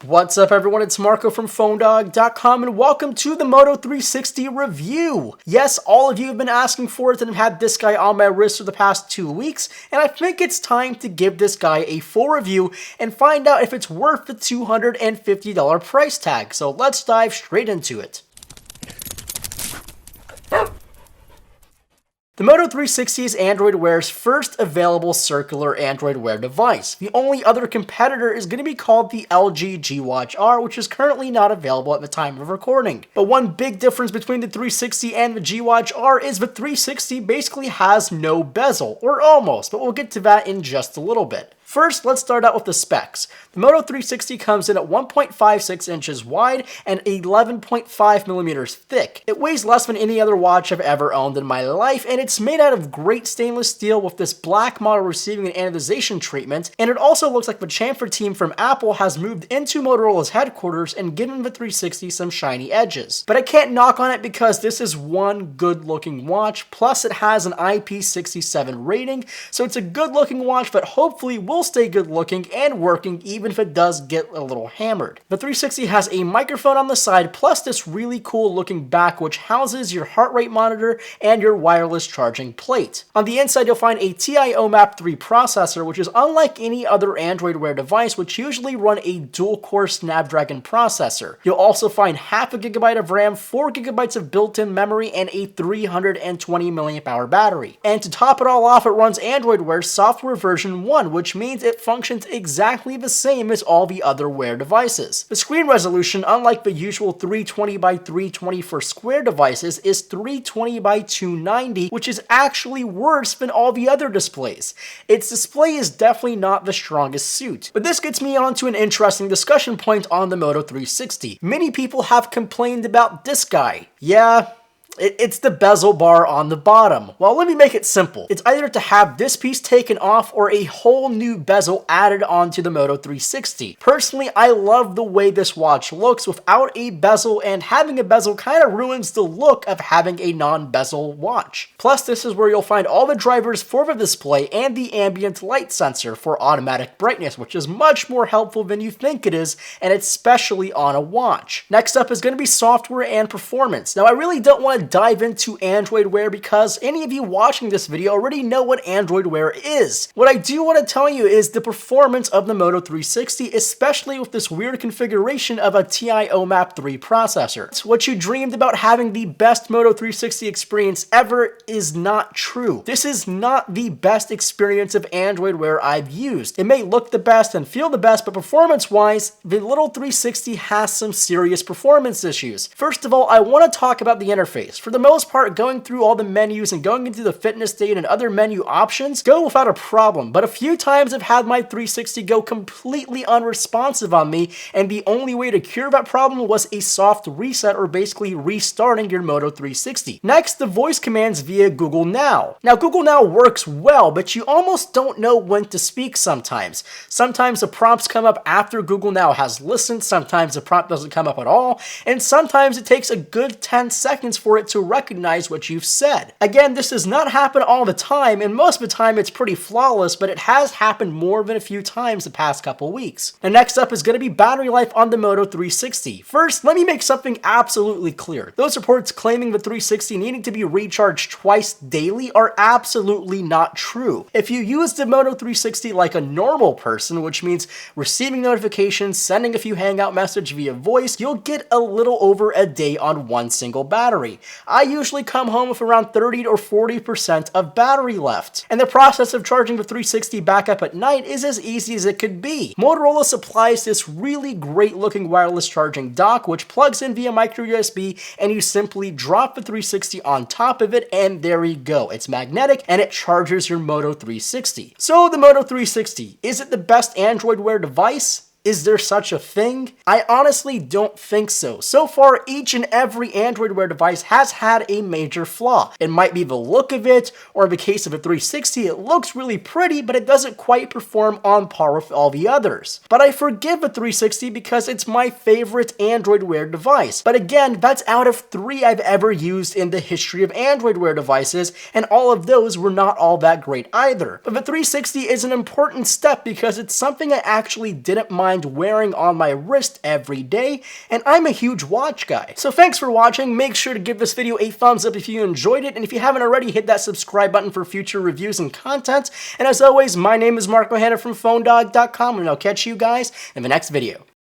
What's up everyone, it's Marco from PhoneDog.com and welcome to the Moto 360 review. Yes, all of you have been asking for it and I've had this guy on my wrist for the past 2 weeks, and I think it's time to give this guy a full review and find out if it's worth the $250 price tag. So let's dive straight into it. The Moto 360 is Android Wear's first available circular Android Wear device. The only other competitor is going to be called the LG G Watch R, which is currently not available at the time of recording. But one big difference between the 360 and the G Watch R is the 360 basically has no bezel, or almost, but we'll get to that in just a little bit. First, let's start out with the specs. The Moto 360 comes in at 1.56 inches wide and 11.5 millimeters thick. It weighs less than any other watch I've ever owned in my life, and it's made out of great stainless steel with this black model receiving an anodization treatment, and it also looks like the chamfer team from Apple has moved into Motorola's headquarters and given the 360 some shiny edges. But I can't knock on it because this is one good looking watch, plus it has an IP67 rating, so it's a good looking watch that hopefully will stay good looking and working even if it does get a little hammered. The 360 has a microphone on the side plus this really cool looking back which houses your heart rate monitor and your wireless charging plate. On the inside you'll find a TI OMAP 3 processor, which is unlike any other Android Wear device which usually run a dual-core Snapdragon processor. You'll also find half a gigabyte of RAM, 4 gigabytes of built-in memory, and a 320 mAh battery. And to top it all off, it runs Android Wear software version 1, which means it functions exactly the same as all the other Wear devices. The screen resolution, unlike the usual 320 by 320 for Square devices, is 320 by 290, which is actually worse than all the other displays. Its display is definitely not the strongest suit. But this gets me onto an interesting discussion point on the Moto 360. Many people have complained about this guy. Yeah, it's the bezel bar on the bottom. Well, let me make it simple. It's either to have this piece taken off or a whole new bezel added onto the Moto 360. Personally, I love the way this watch looks without a bezel, and having a bezel kind of ruins the look of having a non-bezel watch. Plus, this is where you'll find all the drivers for the display and the ambient light sensor for automatic brightness, which is much more helpful than you think it is, and especially on a watch. Next up is going to be software and performance. Now, I really don't want to dive into Android Wear because any of you watching this video already know what Android Wear is. What I do want to tell you is the performance of the Moto 360, especially with this weird configuration of a TI OMAP 3 processor. It's what you dreamed about having the best Moto 360 experience ever is not true. This is not the best experience of Android Wear I've used. It may look the best and feel the best, but performance-wise, the little 360 has some serious performance issues. First of all, I want to talk about the interface. For the most part, going through all the menus and going into the fitness state and other menu options go without a problem, but a few times I've had my 360 go completely unresponsive on me, and the only way to cure that problem was a soft reset, or basically restarting your Moto 360. Next, the voice commands via Google Now. Now, Google Now works well, but you almost don't know when to speak sometimes. Sometimes the prompts come up after Google Now has listened, sometimes the prompt doesn't come up at all, and sometimes it takes a good 10 seconds for it to recognize what you've said. Again, this does not happen all the time, and most of the time it's pretty flawless, but it has happened more than a few times the past couple weeks. And next up is going to be battery life on the Moto 360. First, let me make something absolutely clear. Those reports claiming the 360 needing to be recharged twice daily are absolutely not true. If you use the Moto 360 like a normal person, which means receiving notifications, sending a few hangout messages via voice, you'll get a little over a day on one single battery. I usually come home with around 30 or 40% of battery left. And the process of charging the 360 back up at night is as easy as it could be. Motorola supplies this really great looking wireless charging dock which plugs in via micro USB, and you simply drop the 360 on top of it and there you go. It's magnetic and it charges your Moto 360. So the Moto 360, is it the best Android Wear device? Is there such a thing? I honestly don't think so. So far, each and every Android Wear device has had a major flaw. It might be the look of it, or in the case of a 360, it looks really pretty, but it doesn't quite perform on par with all the others. But I forgive a 360 because it's my favorite Android Wear device. But again, that's out of 3 I've ever used in the history of Android Wear devices, and all of those were not all that great either. But the 360 is an important step because it's something I actually didn't mind mind wearing on my wrist every day, and I'm a huge watch guy. So thanks for watching. Make sure to give this video a thumbs up if you enjoyed it, and if you haven't already, hit that subscribe button for future reviews and content. And as always, my name is Marco Hanna from PhoneDog.com, and I'll catch you guys in the next video.